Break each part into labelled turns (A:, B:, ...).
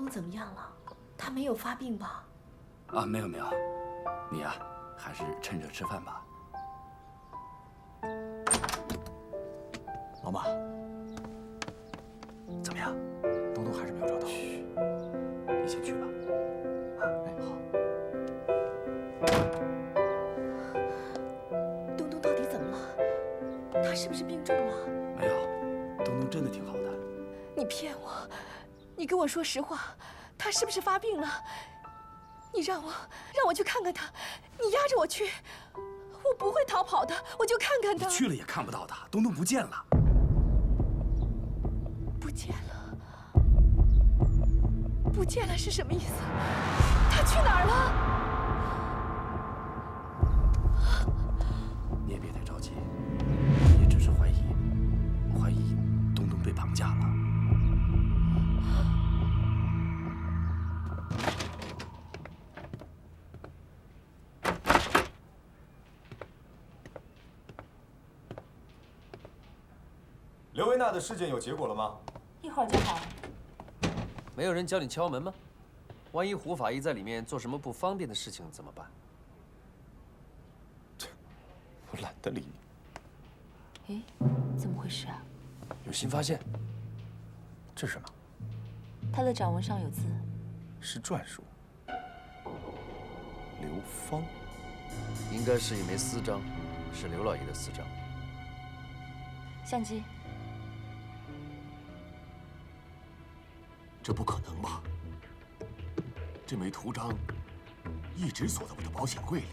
A: 东怎么样了？他没有发病吧？
B: 啊，没有没有，你呀，还是趁热吃饭吧。
C: 老马，
B: 怎么样？
C: 东东还是没有找到。
B: 嘘，你先去吧。啊，哎，好。
A: 东东到底怎么了？他是不是病重了？
B: 没有，东东真的挺好的。
A: 你骗我！你跟我说实话，他是不是发病了？你让我去看看他，你押着我去，我不会逃跑的，我就看看他。
B: 你去了也看不到他，东东不见了。
A: 不见了？不见了是什么意思？他去哪儿了？
B: 你也别太着急，也只是怀疑东东被绑架了。
D: 刘维娜的事件有结果了吗？
E: 一会儿就好。
F: 没有人教你敲门吗？万一胡法医在里面做什么不方便的事情怎么办？
C: 我懒得理你。
E: 哎，怎么回事啊？
F: 有新发现。
C: 这是什么？
E: 他的掌纹上有字。
C: 是篆书。刘芳。
F: 应该是一枚私章，是刘老爷的私章。
E: 相机。
G: 这不可能吧？这枚图章一直锁在我的保险柜里，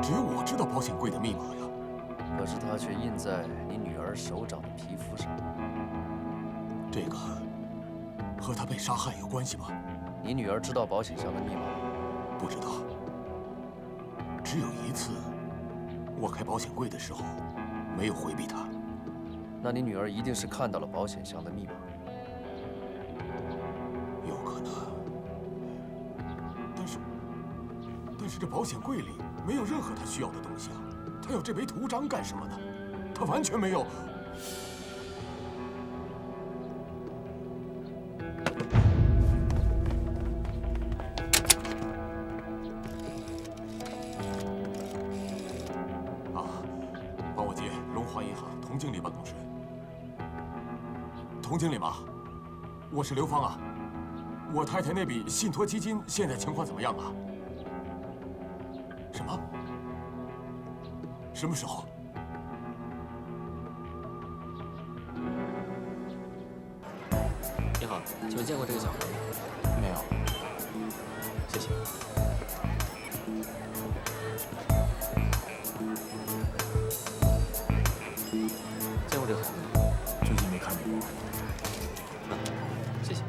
G: 只有我知道保险柜的密码呀。
F: 可是它却印在你女儿手掌的皮肤上。
G: 这个和她被杀害有关系吗？
F: 你女儿知道保险箱的密码吗？
G: 不知道。只有一次，我开保险柜的时候没有回避她。
F: 那你女儿一定是看到了保险箱的密码。
G: 有可能。但是这保险柜里没有任何她需要的东西啊！她要这枚图章干什么呢？她完全没有。帮我接龙华银行童经理办公室。童经理吗？我是刘芳啊。我太太那笔信托基金现在情况怎么样啊？什么？什么时候？
H: 你好，请问见过这个小孩吗？
C: 没有。
H: 谢谢。见过这个孩子吗？
C: 最近没看见过。
H: 谢谢。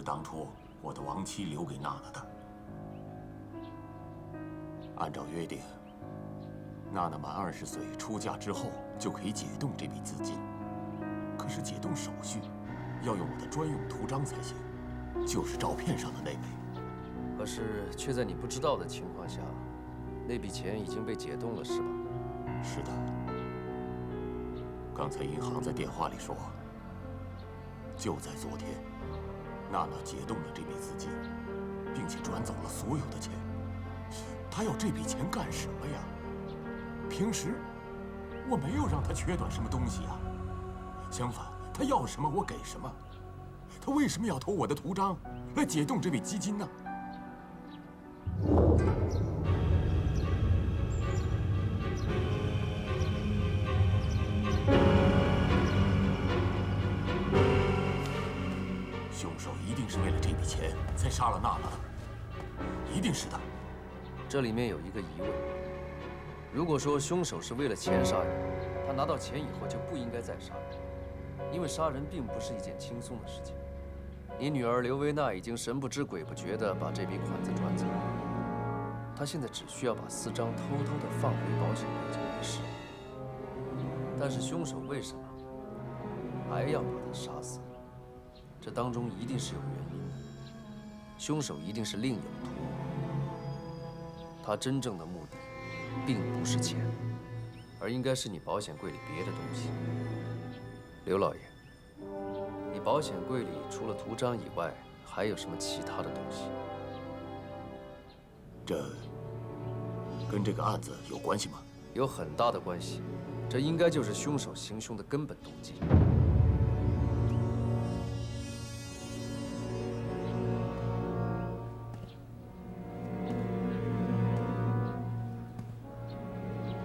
G: 当初我的亡妻留给娜娜的。按照约定，娜娜满20岁出嫁之后就可以解冻这笔资金。可是解冻手续要用我的专用图章才行，就是照片上的那枚。
F: 可是却在你不知道的情况下，那笔钱已经被解冻了，是吧？
G: 是的。刚才银行在电话里说，就在昨天。娜娜解冻了这笔资金，并且转走了所有的钱。她要这笔钱干什么呀？平时我没有让她缺短什么东西啊，相反，她要什么我给什么。她为什么要偷我的图章来解冻这笔基金呢？凶手一定是为了这笔钱才杀了娜娜的，一定是的。
F: 这里面有一个疑问：如果说凶手是为了钱杀人，他拿到钱以后就不应该再杀人，因为杀人并不是一件轻松的事情。你女儿刘维娜已经神不知鬼不觉地把这笔款子转走了，她现在只需要把私章偷偷地放回保险柜就没事。但是凶手为什么还要把她杀死？这当中一定是有原因的，凶手一定是另有图谋。他真正的目的并不是钱，而应该是你保险柜里别的东西。刘老爷，你保险柜里除了图章以外，还有什么其他的东西？
G: 这跟这个案子有关系吗？
F: 有很大的关系，这应该就是凶手行凶的根本动机。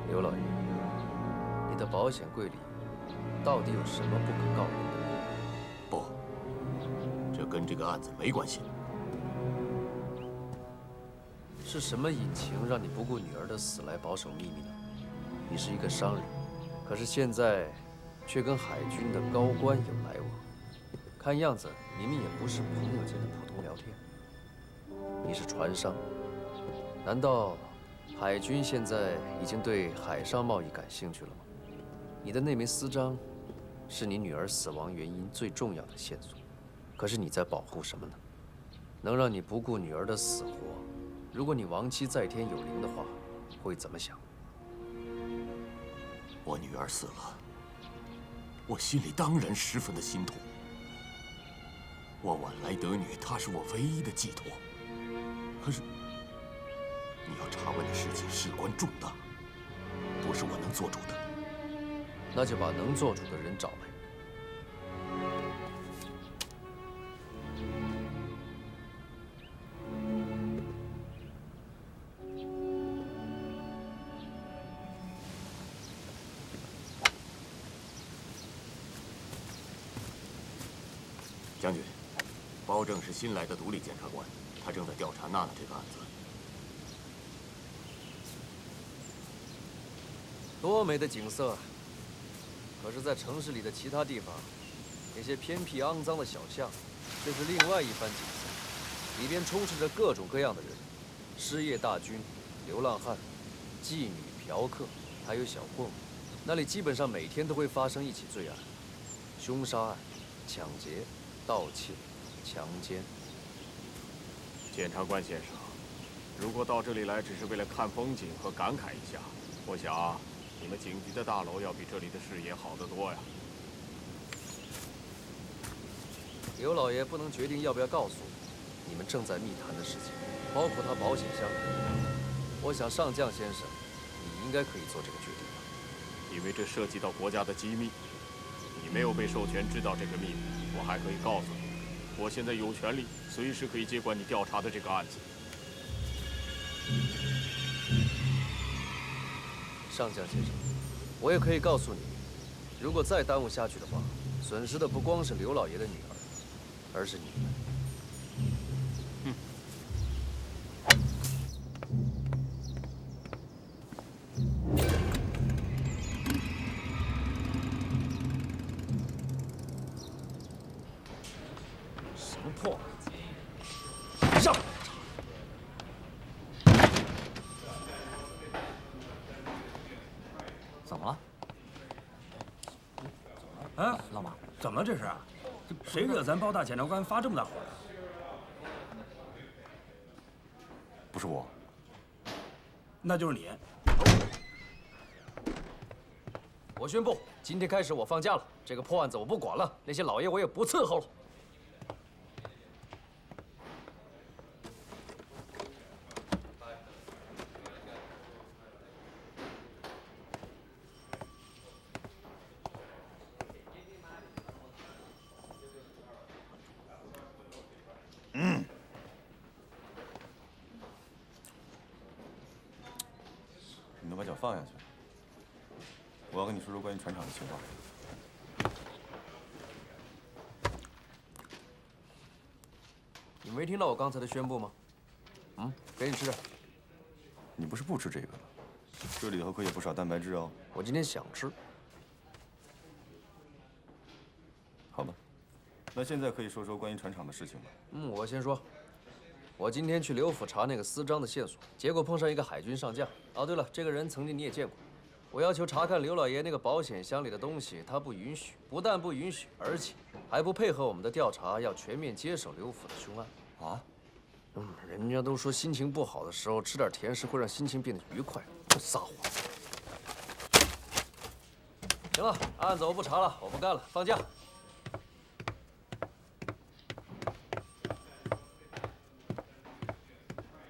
F: 刘老爷，你的保险柜里到底有什么不可告人的秘密？
G: 不，这跟这个案子没关系。
F: 是什么隐情让你不顾女儿的死来保守秘密呢？你是一个商人，可是现在却跟海军的高官有来往，看样子你们也不是朋友间的普通聊天。你是船商，难道海军现在已经对海上贸易感兴趣了吗？你的那枚私章是你女儿死亡原因最重要的线索，可是你在保护什么呢？能让你不顾女儿的死活？如果你亡妻在天有灵的话，会怎么想？
G: 我女儿死了，我心里当然十分的心痛。我晚来得女，她是我唯一的寄托。可是，你要查问的事情事关重大，不是我能做主的。
F: 那就把能做主的人找来。
G: 将军，包正是新来的独立检察官，他正在调查娜娜这个案子。
F: 多美的景色啊！可是，在城市里的其他地方，那些偏僻肮脏的小巷，却是另外一番景色，里边充斥着各种各样的人：失业大军、流浪汉、妓女、嫖客，还有小混混。那里基本上每天都会发生一起罪案：凶杀案、抢劫、盗窃、强奸。
I: 检察官先生，如果到这里来只是为了看风景和感慨一下，我想你们警局的大楼要比这里的视野好得多呀。
F: 刘老爷不能决定要不要告诉我，你们正在密谈的事情，包括他保险箱。我想上将先生，你应该可以做这个决定吧？
I: 因为这涉及到国家的机密，你没有被授权知道这个秘密，我还可以告诉你，我现在有权利随时可以接管你调查的这个案子。
F: 上将先生，我也可以告诉你，如果再耽误下去的话，损失的不光是刘老爷的女儿，而是你们。
B: 什么破案子？上！
C: 怎么了？
B: 啊，
C: 老马，
B: 怎么了这是？谁惹咱包大检察官发这么大火？
C: 不是我，
B: 那就是你。
F: 我宣布，今天开始我放假了，这个破案子我不管了，那些老爷我也不伺候了。
C: 你能把脚放下去？我要跟你说说关于船厂的情况。
F: 你没听到我刚才的宣布吗？给你吃点。
C: 你不是不吃这个吗？这里头可有不少蛋白质哦。
F: 我今天想吃。
C: 好吧，那现在可以说说关于船厂的事情吗？
F: 我先说。我今天去刘府查那个私章的线索，结果碰上一个海军上将。哦，对了，这个人曾经你也见过。我要求查看刘老爷那个保险箱里的东西，他不允许，不但不允许，而且还不配合我们的调查，要全面接手刘府的凶案。
C: 啊？
F: 人家都说心情不好的时候吃点甜食会让心情变得愉快，撒谎。行了，案子我不查了，我不干了，放假。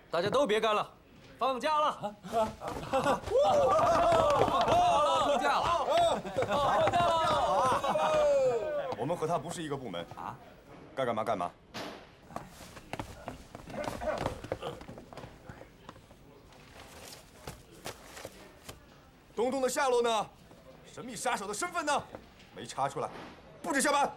F: 大家都别干了，放假了。
C: 放假了，放假了。我们和他不是一个部门啊，该干嘛干嘛。东东的下落呢？神秘杀手的身份呢？没查出来，不准下班。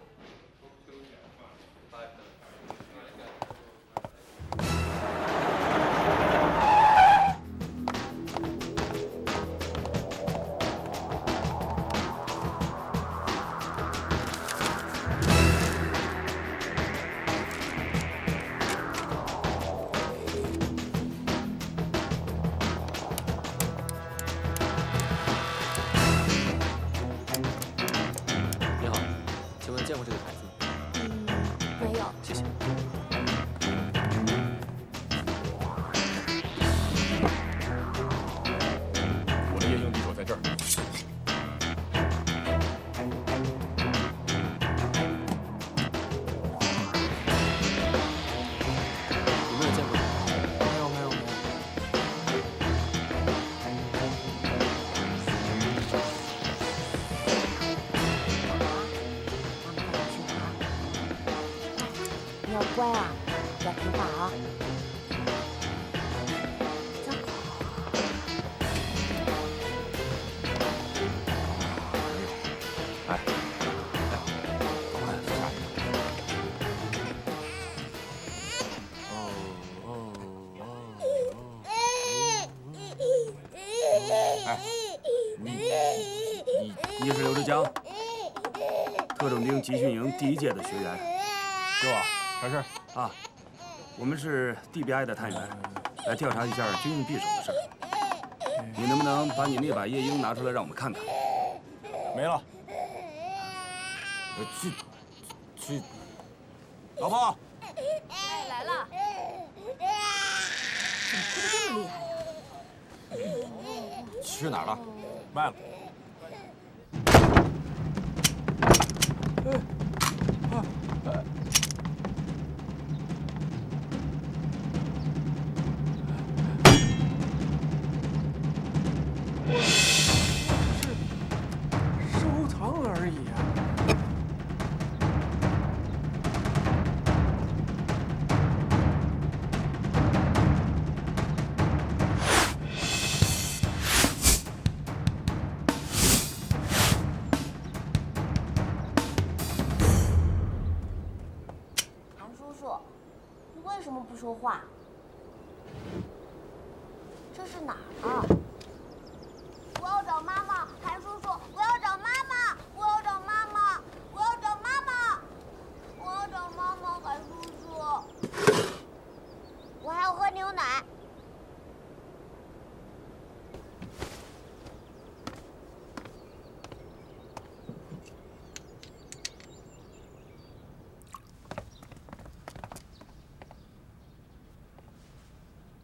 H: 见过这个牌子吗？
A: 没有。
H: 谢谢。
I: 我的夜鹰敌手在这儿。
H: 有没有见过？
B: 没有没有没有。
J: 你要乖啊，要听话啊。走。
B: 哎，赶快坐下。哎，你是刘志江，特种兵集训营第1届的学员，是吧？啥事啊？我们是 DBI 的探员，来调查一下军用匕首的事儿。你能不能把你那把夜鹰拿出来让我们看看？没了。去，老婆。
A: 哎，来了。怎么哭得这么厉害呀？
B: 去哪儿了？卖了。
K: 收藏而已啊！
J: 韩叔叔，你为什么不说话？这是哪儿啊？我要找妈妈，韩叔叔，我要找妈妈，我要找妈妈，我要找妈妈，我要找妈妈，韩叔叔，我还要喝牛奶。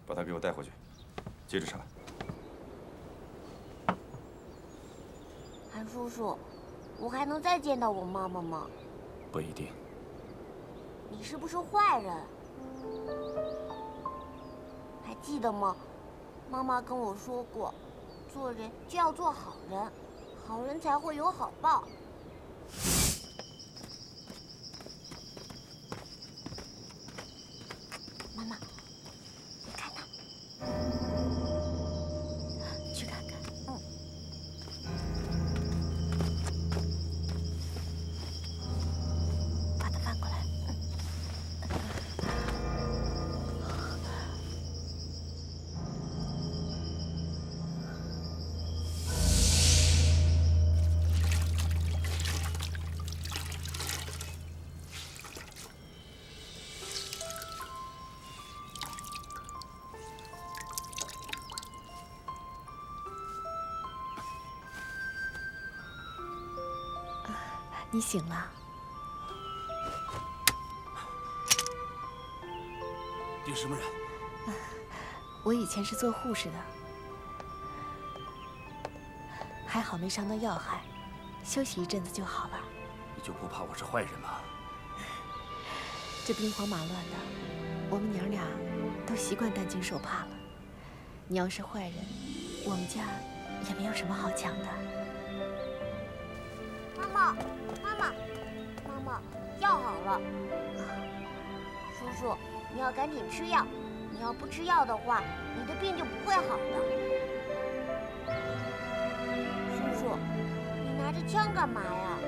C: 把他给我带回去，接着查。
J: 韩叔叔，我还能再见到我妈妈吗？
B: 不一定。
J: 你是不是坏人？还记得吗？妈妈跟我说过，做人就要做好人，好人才会有好报。妈妈，你看他，
A: 去看看。
J: 把它翻过来。
A: 你醒了？
B: 你什么人？
A: 我以前是做护士的，还好没伤到要害，休息一阵子就好了。
B: 你就不怕我是坏人吗？
A: 这兵荒马乱的，我们娘俩都习惯担惊受怕了。你要是坏人，我们家也没有什么好抢的。
J: 妈妈，妈妈，妈妈，药好了。叔叔，你要赶紧吃药，你要不吃药的话，你的病就不会好的。叔叔，你拿着枪干嘛呀？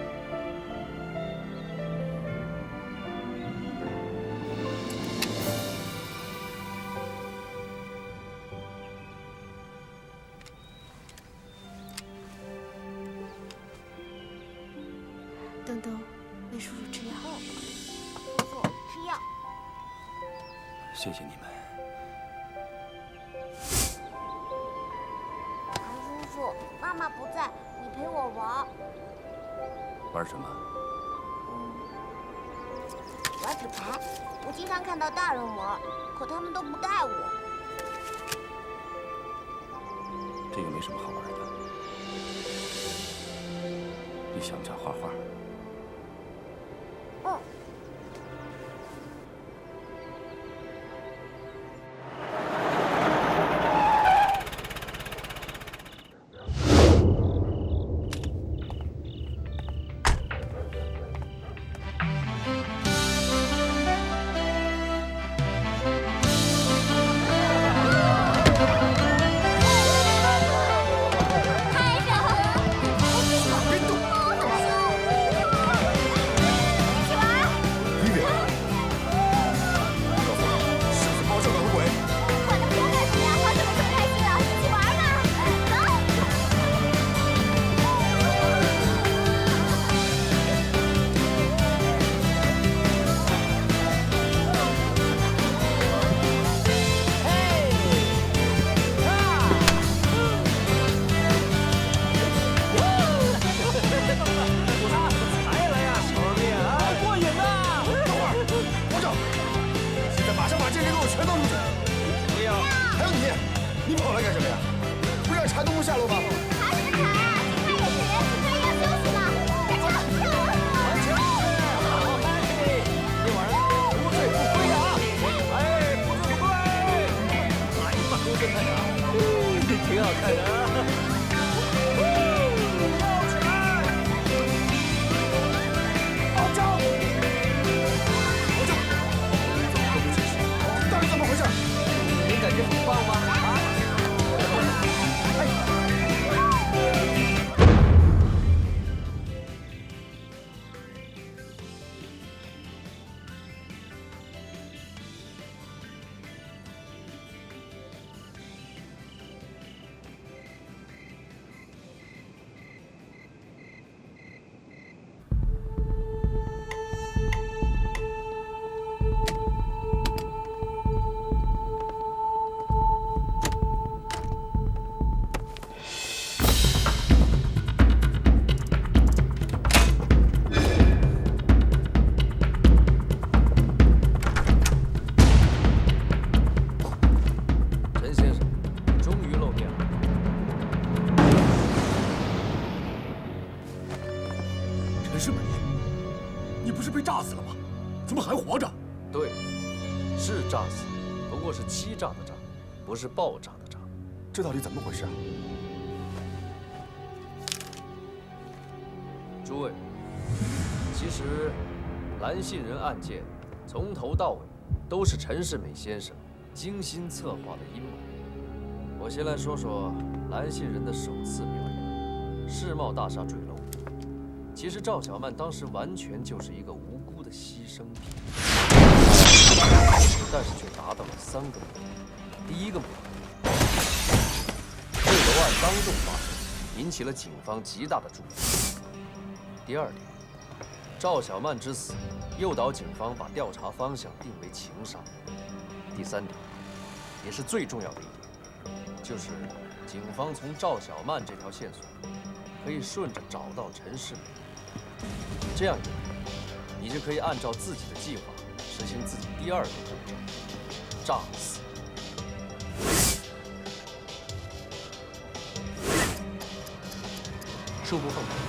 A: 东东，喂叔叔吃药。
J: 叔叔，吃药。
B: 谢谢你们。
J: 韩叔叔，妈妈不在，你陪我玩。
B: 玩什么？
J: 玩纸牌。我经常看到大人玩，可他们都不带我。
B: 这个没什么好玩的。你想不想画画？
J: 嗯。
G: 炸死了吗？怎么还活着？
F: 对，是炸死，不过是欺诈的诈，不是爆炸的炸。
C: 这到底怎么回事啊？
F: 诸位，其实蓝杏仁案件从头到尾都是陈世美先生精心策划的阴谋。我先来说说蓝杏仁的首次表演——世贸大厦坠楼。其实赵小曼当时完全就是一个无辜的牺牲品，但是却达到了3个目的。第一个目的，坠楼案当众发生，引起了警方极大的注意。第二点，赵小曼之死诱导警方把调查方向定为情杀。第3点，也是最重要的一点，就是警方从赵小曼这条线索可以顺着找到陈世美，这样一来，你就可以按照自己的计划实行自己第二个步骤——诈死。
H: 恕不奉陪。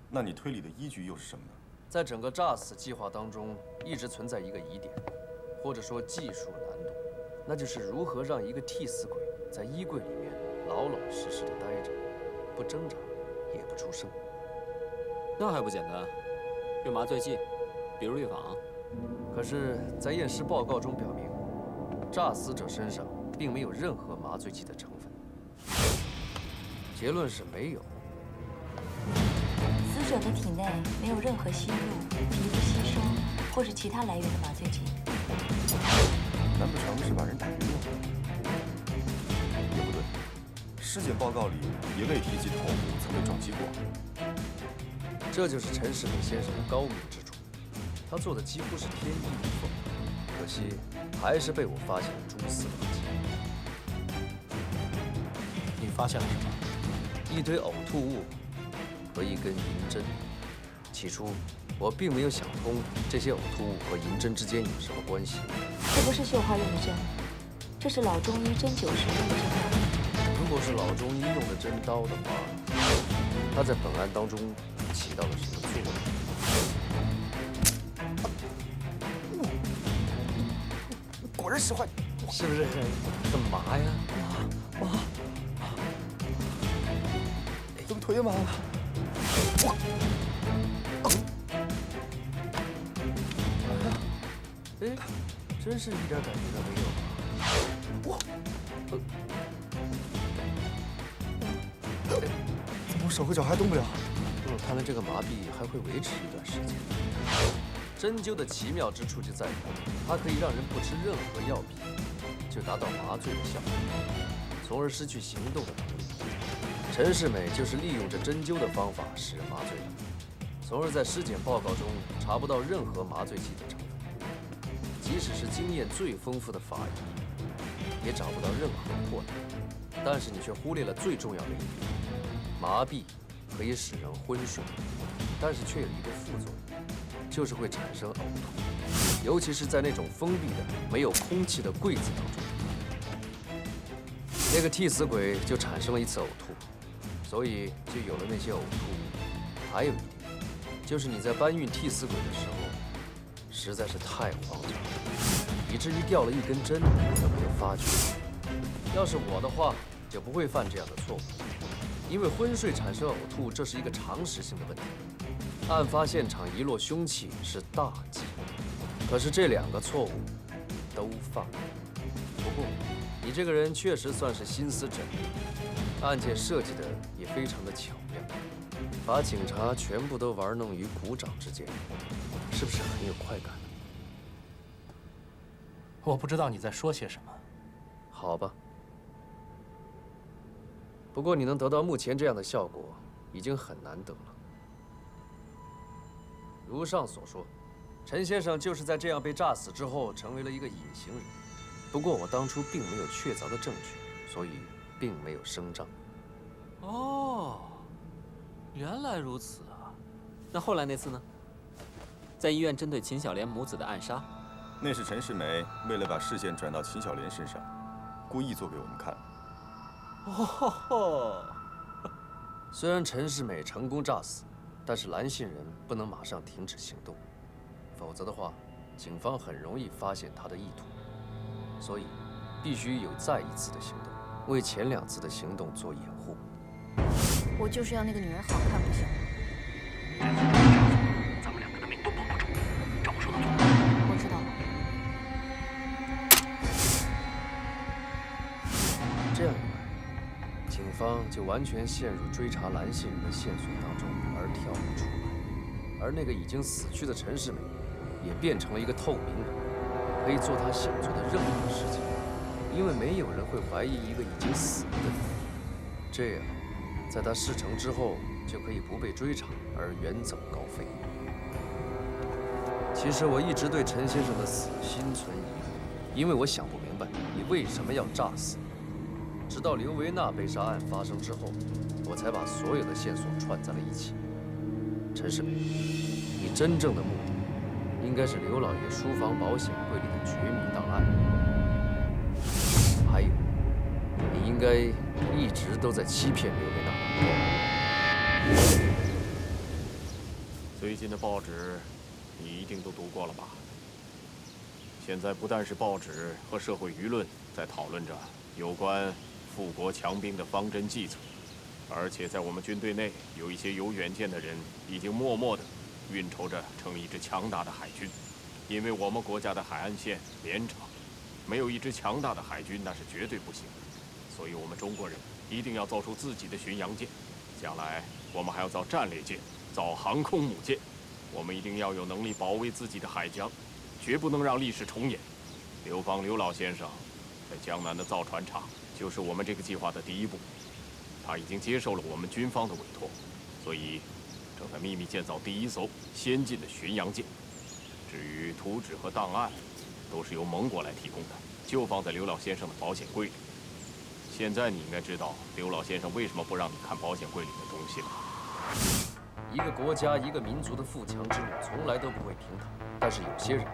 C: 那你推理的依据又是什么呢？
F: 在整个诈死计划当中，一直存在一个疑点，或者说技术难度，那就是如何让一个替死鬼在衣柜里面老老实实的待着，不挣扎，也不出声。
H: 那还不简单？用麻醉剂，比如氯仿。
F: 可是，在验尸报告中表明，诈死者身上并没有任何麻醉剂的成分。结论是没有。
E: 死者的体内没有任何吸入、皮肤吸收或是其他来源的麻醉剂。
C: 难不成是把人打晕了？也不对，尸检报告里也未提及头部曾被撞击过。
F: 这就是陈世美先生的高明之处，他做的几乎是天衣无缝，可惜还是被我发现了蛛丝马迹。
H: 你发现了什么？
F: 一堆呕吐物。 和一根银针。起初，我并没有想通这些呕吐物和银针之间有什么关系。
E: 这不是绣花用的针，这是老中医针灸时用的针刀。
F: 如果是老中医用的针刀的话，它在本案当中起到了什么作用？
C: 果然使坏，
F: 是不是很麻呀？
C: 麻！怎么腿也麻了？
F: 哎，真是一点感觉都没有。哇！
C: 怎么我手和脚还动不了？
F: 看来这个麻痹还会维持一段时间。针灸的奇妙之处就在于，它可以让人不吃任何药品，就达到麻醉的效果，从而失去行动的能力。 陈世美就是利用这针灸的方法使人麻醉的，从而在尸检报告中查不到任何麻醉剂的成分。即使是经验最丰富的法医，也找不到任何破绽。但是你却忽略了最重要的一点：麻痹可以使人昏睡，但是却有一个副作用，就是会产生呕吐，尤其是在那种封闭的、没有空气的柜子当中。那个替死鬼就产生了一次呕吐。 所以就有了那些呕吐物。还有一点，就是你在搬运替死鬼的时候，实在是太慌张了，以至于掉了一根针你都没有发觉。要是我的话，就不会犯这样的错误，因为昏睡产生呕吐，这是一个常识性的问题。案发现场遗落凶器是大忌，可是这两个错误都犯了。不过，你这个人确实算是心思缜密。 案件设计的也非常的巧妙，把警察全部都玩弄于股掌之间，是不是很有快感？
H: 我不知道你在说些什么。
F: 好吧，不过你能得到目前这样的效果，已经很难得了。如上所说，陈先生就是在这样被炸死之后，成为了一个隐形人。不过我当初并没有确凿的证据，所以。 并没有声张。
H: 哦，原来如此啊！那后来那次呢？在医院针对秦小莲母子的暗杀，
C: 那是陈世美为了把视线转到秦小莲身上，故意做给我们看。
F: 哦，虽然陈世美成功炸死，但是蓝杏仁不能马上停止行动，否则的话，警方很容易发现他的意图，所以必须有再一次的行动。 为前两次的行动做掩护。
A: 我就是要那个女人好看，不行吗？
G: 咱们两个的命都保不住，找
F: 方就完全陷入追查蓝姓人的线索当中而跳不出来，而那个已经死去的陈世美，也变成了一个透明人，可以做他想做的任何事情，因为没有人会怀疑一个已经死了的人。这样，在他事成之后，就可以不被追查而远走高飞。其实我一直对陈先生的死心存疑，因为我想不明白你为什么要诈死。直到刘维娜被杀案发生之后，我才把所有的线索串在了一起。陈世美，你真正的目的应该是刘老爷书房保险柜里的绝密档案，还有，你应该一直都在欺骗刘维娜。
I: 最近的报纸，你一定都读过了吧？现在不但是报纸和社会舆论在讨论着有关富国强兵的方针计策，而且在我们军队内有一些有远见的人已经默默地运筹着成立一支强大的海军。因为我们国家的海岸线绵长，没有一支强大的海军那是绝对不行的。所以，我们中国人一定要造出自己的巡洋舰。将来我们还要造战列舰，造航空母舰。我们一定要有能力保卫自己的海疆，绝不能让历史重演。刘邦刘老先生在江南的造船厂，就是我们这个计划的第一步。他已经接受了我们军方的委托，所以正在秘密建造第一艘先进的巡洋舰。至于图纸和档案，都是由盟国来提供的，就放在刘老先生的保险柜里。现在你应该知道刘老先生为什么不让你看保险柜里的东西了。
F: 一个国家、一个民族的富强之路从来都不会平坦，但是有些人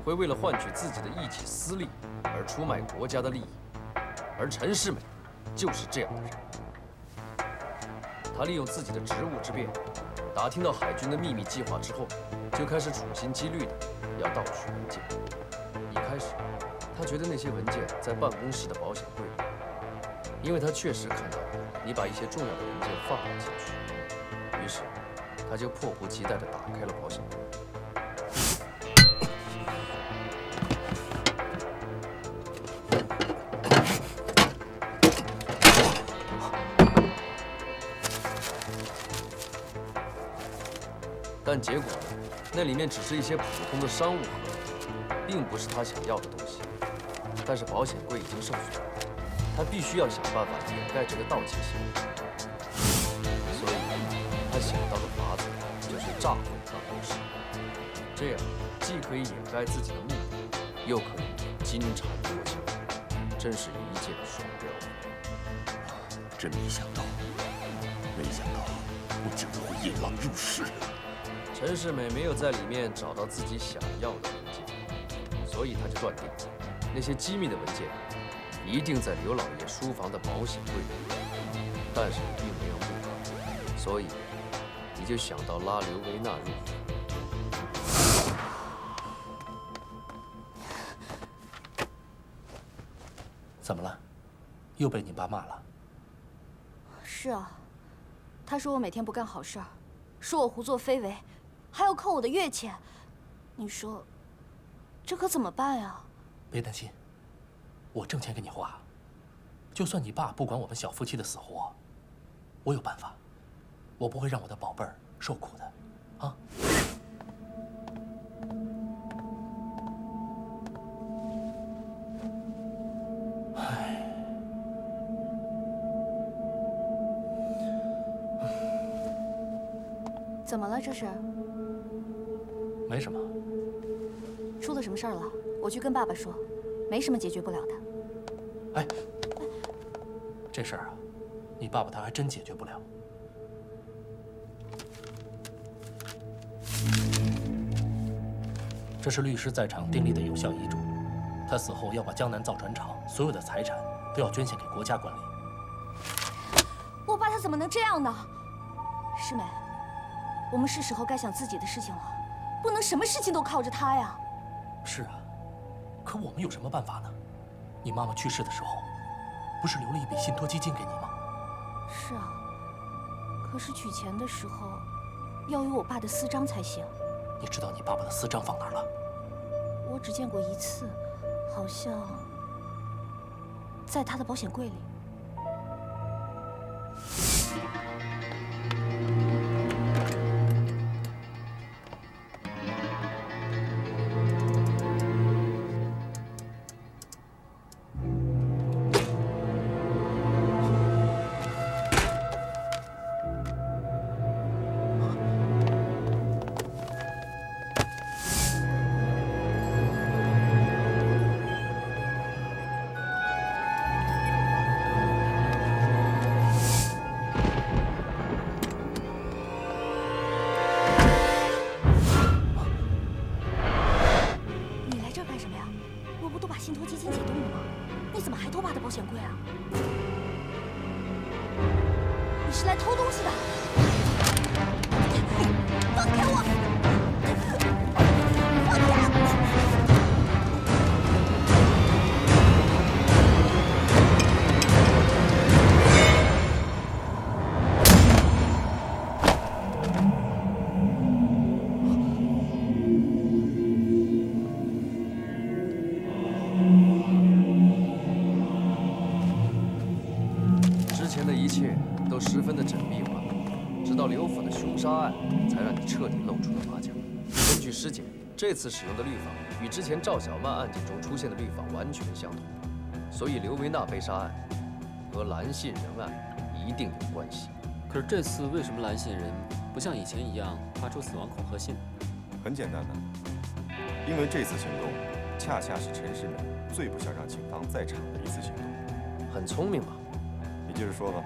F: 会为了换取自己的一己私利而出卖国家的利益，而陈世美就是这样的人。他利用自己的职务之便，打听到海军的秘密计划之后，就开始处心积虑的要盗取文件。一开始，他觉得那些文件在办公室的保险柜里，因为他确实看到你把一些重要的文件放了进去，于是他就迫不及待地打开了保险柜。但结果呢？那里面只是一些普通的商务合同，并不是他想要的东西。但是保险柜已经受损，他必须要想办法掩盖这个盗窃行为。所以，他想到的法子就是炸毁办公室，这样既可以掩盖自己的目的，又可以金蝉脱壳，真是一箭双雕。
G: 真没想到，我竟然会引狼入室。
F: 陈世美没有在里面找到自己想要的文件，所以他就断定，那些机密的文件一定在刘老爷书房的保险柜里。但是你并没有目标，所以你就想到拉刘维娜入伙。
L: 怎么了？又被你爸骂了？
A: 是啊，他说我每天不干好事儿，说我胡作非为，还要扣我的月钱。你说，这可怎么办呀？
L: 别担心，我挣钱给你花。就算你爸不管我们小夫妻的死活，我有办法，我不会让我的宝贝儿受苦的，啊？
A: 怎么了？这是？
L: 没什么。
A: 出了什么事儿了？我去跟爸爸说。没什么解决不了的。
L: 哎，这事儿啊，你爸爸他还真解决不了。这是律师在场订立的有效遗嘱，他死后要把江南造船厂所有的财产都要捐献给国家管理。
A: 我爸他怎么能这样呢？世美，我们是时候该想自己的事情了，不能什么事情都靠着他呀。
L: 是啊，可我们有什么办法呢？你妈妈去世的时候，不是留了一笔信托基金给你吗？
A: 是啊，可是取钱的时候要有我爸的私章才行。
L: 你知道你爸爸的私章放哪儿了？
A: 我只见过一次，好像在他的保险柜里。偷东西的！放开我！放开！
F: 之前的一切都十分的缜密完美，直到刘府的凶杀案，才让你彻底露出了马脚。根据尸检，这次使用的氯仿与之前赵小曼案件中出现的氯仿完全相同，所以刘维娜被杀案和蓝信仁案一定有关系。
H: 可是这次为什么蓝信仁不像以前一样发出死亡恐吓信？
C: 很简单的，因为这次行动恰恰是陈世美最不想让警方在场的一次行动。
F: 很聪明嘛。
C: 你接着说吧。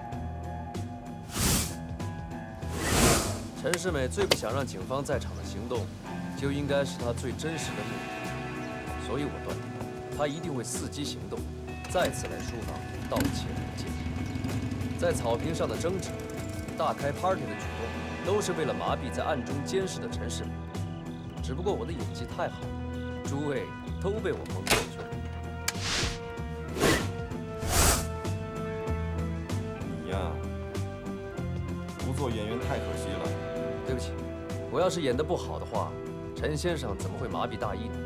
F: 陈世美最不想让警方在场的行动，就应该是他最真实的目的，所以我断定，他一定会伺机行动，再次来书房盗窃文件。在草坪上的争执，大开 party 的举动，都是为了麻痹在暗中监视的陈世美。只不过我的演技太好，诸位都被我蒙过去了。
C: 你呀，不做演员太可惜了。
F: 对不起，我要是演得不好的话，陈先生怎么会麻痹大意呢？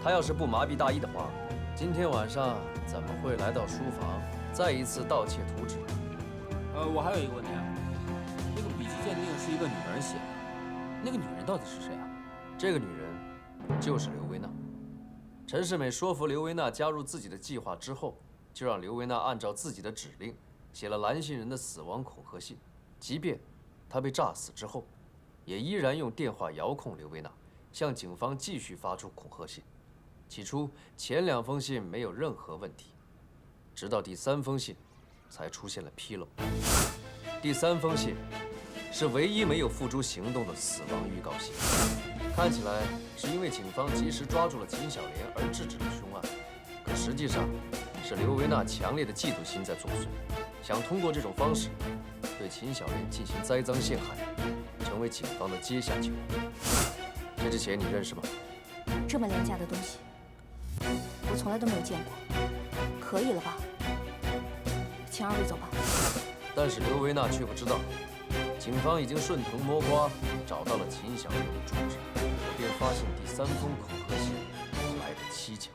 F: 他要是不麻痹大意的话，今天晚上怎么会来到书房再一次盗窃图纸？
H: 我还有一个问题啊，这个笔迹鉴定是一个女人写的，那个女人到底是谁啊？
F: 这个女人就是刘维娜。陈世美说服刘维娜加入自己的计划之后，就让刘维娜按照自己的指令写了蓝信仁的死亡恐吓信，即便他被炸死之后，也依然用电话遥控刘维娜，向警方继续发出恐吓信。起初前2封信没有任何问题，直到第3封信才出现了纰漏。第3封信是唯一没有付诸行动的死亡预告信，看起来是因为警方及时抓住了秦小莲而制止了凶案，可实际上是刘维娜强烈的嫉妒心在作祟，想通过这种方式对秦小莲进行栽赃陷害，成为警方的阶下囚。这支钱你认识吗？
A: 这么廉价的东西，我从来都没有见过，可以了吧？请2位走吧。
F: 但是刘维娜却不知道，警方已经顺藤摸瓜找到了秦小莲的住址，我便发现第3封恐吓信来得蹊跷。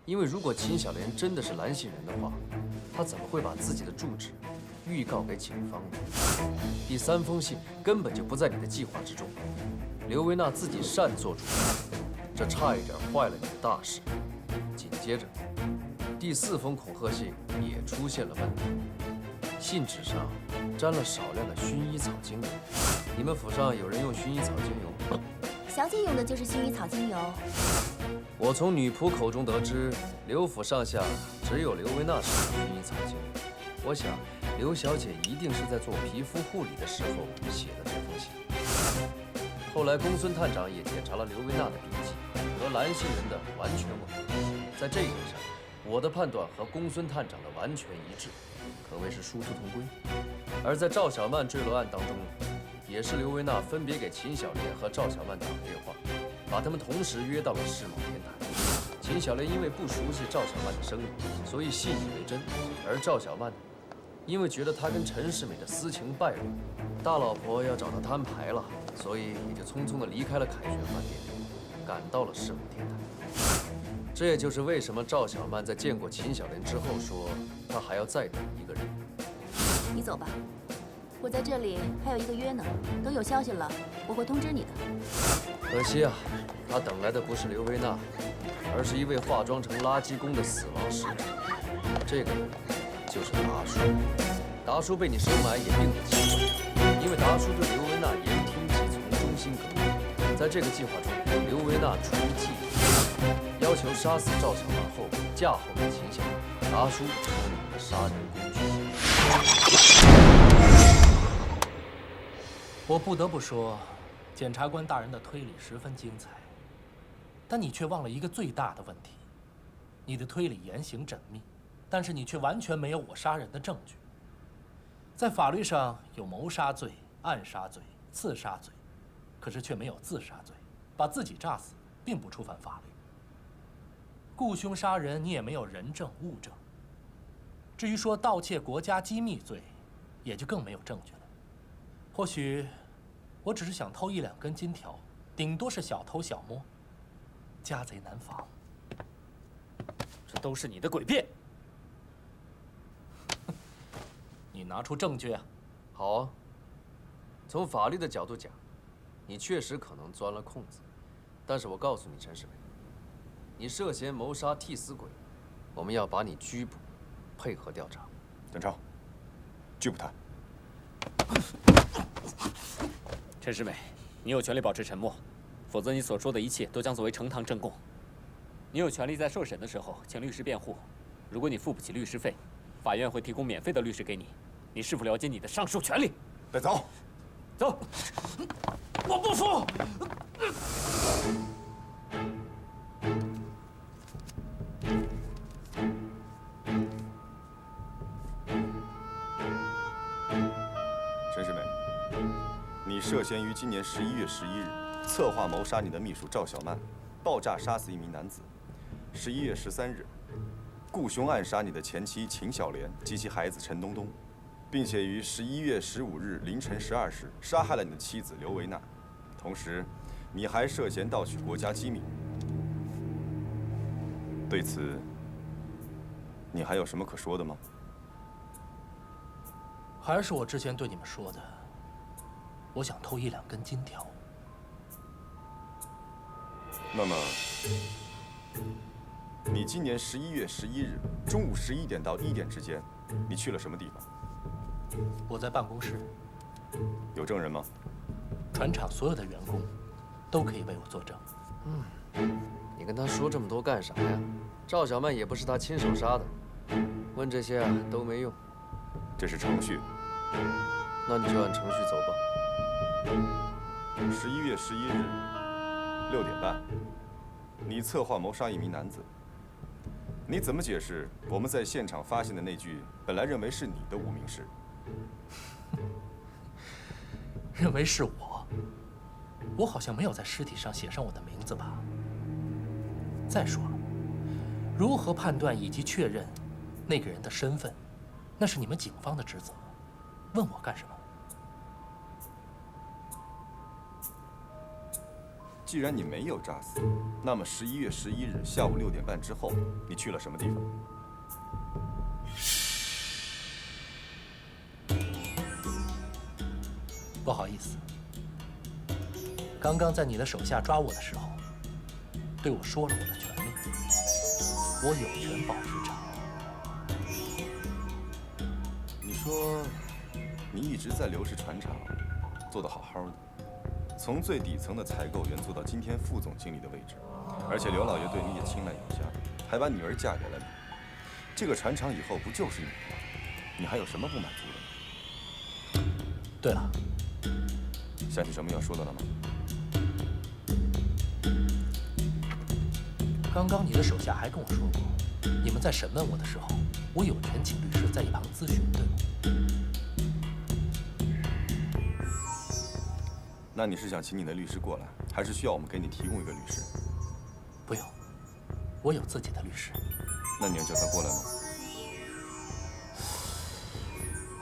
F: 因为如果秦小莲真的是蓝信仁的话，她怎么会把自己的住址预告给警方呢？第3封信根本就不在你的计划之中，刘维娜自己擅作主张，这差一点坏了你的大事。紧接着，第4封恐吓信也出现了问题，信纸上沾了少量的薰衣草精油。你们府上有人用薰衣草精油？
A: 小姐用的就是薰衣草精油。
F: 我从女仆口中得知，刘府上下只有刘维娜使用薰衣草精油。我想，刘小姐一定是在做皮肤护理的时候写的这封信。后来，公孙探长也检查了刘维娜的笔迹，和蓝信仁的完全吻合。在这一点上，我的判断和公孙探长的完全一致，可谓是殊途同归。而在赵小曼坠楼案当中，也是刘维娜分别给秦小莲和赵小曼打了电话，把他们同时约到了世贸天台。秦小莲因为不熟悉赵小曼的生理，所以信以为真；而赵小曼呢，因为觉得她跟陈世美的私情败露，大老婆要找她摊牌了，所以也就匆匆地离开了凯旋饭店，赶到了世贸天台。这也就是为什么赵小曼在见过秦小莲之后说，她还要再等一个人。
A: 你走吧，我在这里还有一个约呢，等有消息了，我会通知你的。
F: 可惜啊，他等来的不是刘维娜，而是一位化妆成垃圾工的死亡使者。这个人就是达叔。达叔被你收买也并不奇怪，因为达叔对刘维娜言听计从，忠心耿耿。在这个计划中，刘维娜出于计要求杀死赵小曼后嫁祸给秦小莲，达叔成了你们的杀人工具。
L: 我不得不说，检察官大人的推理十分精彩，但你却忘了一个最大的问题：你的推理言行缜密，但是你却完全没有我杀人的证据。在法律上有谋杀罪、暗杀罪、刺杀罪，可是却没有自杀罪。把自己炸死，并不触犯法律。雇凶杀人，你也没有人证物证。至于说盗窃国家机密罪，也就更没有证据了。或许，我只是想偷1、2根金条，顶多是小偷小摸，家贼难防。
H: 这都是你的诡辩。
L: 你拿出证据啊！
F: 好啊。从法律的角度讲，你确实可能钻了空子，但是我告诉你，陈世美，你涉嫌谋杀替死鬼，我们要把你拘捕，配合调查。
C: 邓超，拒捕他。
H: 陈世美，你有权利保持沉默，否则你所说的一切都将作为呈堂证供。你有权利在受审的时候请律师辩护，如果你付不起律师费，法院会提供免费的律师给你。你是否了解你的上述权利？
C: 带走，
H: 走。我不服。
C: 陈世美，你涉嫌于今年11月11日策划谋杀你的秘书赵小曼，爆炸杀死1名男子；11月13日，雇凶暗杀你的前妻秦小莲及其孩子陈东东，并且于11月15日凌晨12时杀害了你的妻子刘维娜。同时，你还涉嫌盗取国家机密。对此，你还有什么可说的吗？
L: 还是我之前对你们说的，我想偷1、2根金条。
C: 那么，你今年11月11日中午11点到1点之间，你去了什么地方？
L: 我在办公室。
C: 有证人吗？
L: 船厂所有的员工都可以为我作证。
F: 你跟他说这么多干啥呀？赵小曼也不是他亲手杀的，问这些都没用。
C: 这是程序。
F: 那你就按程序走吧。
C: 11月11日6点半，你策划谋杀1名男子。你怎么解释我们在现场发现的那具本来认为是你的无名氏？
L: 认为是我？我好像没有在尸体上写上我的名字吧？再说了，如何判断以及确认那个人的身份，那是你们警方的职责。问我干什么？
C: 既然你没有炸死，那么11月11日下午6点半之后，你去了什么地方？
L: 不好意思，刚刚在你的手下抓我的时候，对我说了我的权利，我有权保持沉默。
C: 你说，你一直在刘氏船厂做得好好的，从最底层的采购员做到今天副总经理的位置，而且刘老爷对你也青睐有加，还把女儿嫁给了你。这个船厂以后不就是你的吗？你还有什么不满足的？
L: 对了，
C: 想起什么要说的了吗？
L: 刚刚你的手下还跟我说过，你们在审问我的时候，我有权请律师在一旁咨询，对吗？
C: 那你是想请你的律师过来，还是需要我们给你提供一个律师？
L: 不用，我有自己的律师。
C: 那你要叫他过来吗？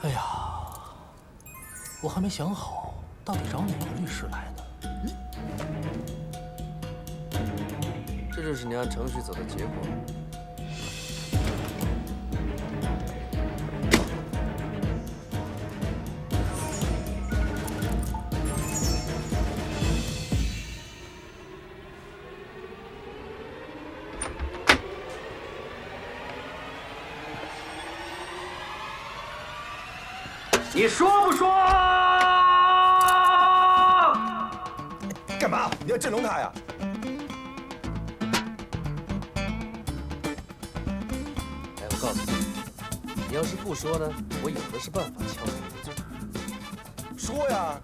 L: 哎呀，我还没想好到底找哪个律师来呢。
F: 这就是你按程序走的结果。
B: 你说不说？
C: 干嘛？你要震聋他呀？
F: 哎，我告诉你，你要是不说呢，我有的是办法敲你的嘴。
C: 说呀！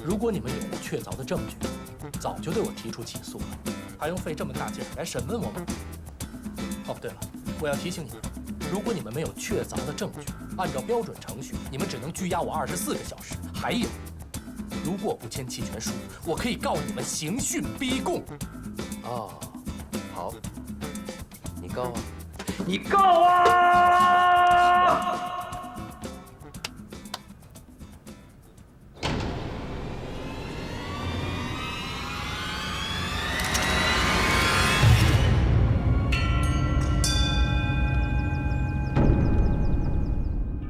L: 如果你们有确凿的证据，早就对我提出起诉了，还用费这么大劲儿来审问我吗？哦，对了，我要提醒你们，如果你们没有确凿的证据，按照标准程序，你们只能拘押我24个小时。还有，如果不签弃权书，我可以告你们刑讯逼供。
F: 哦，好，你告啊，
K: 你告啊！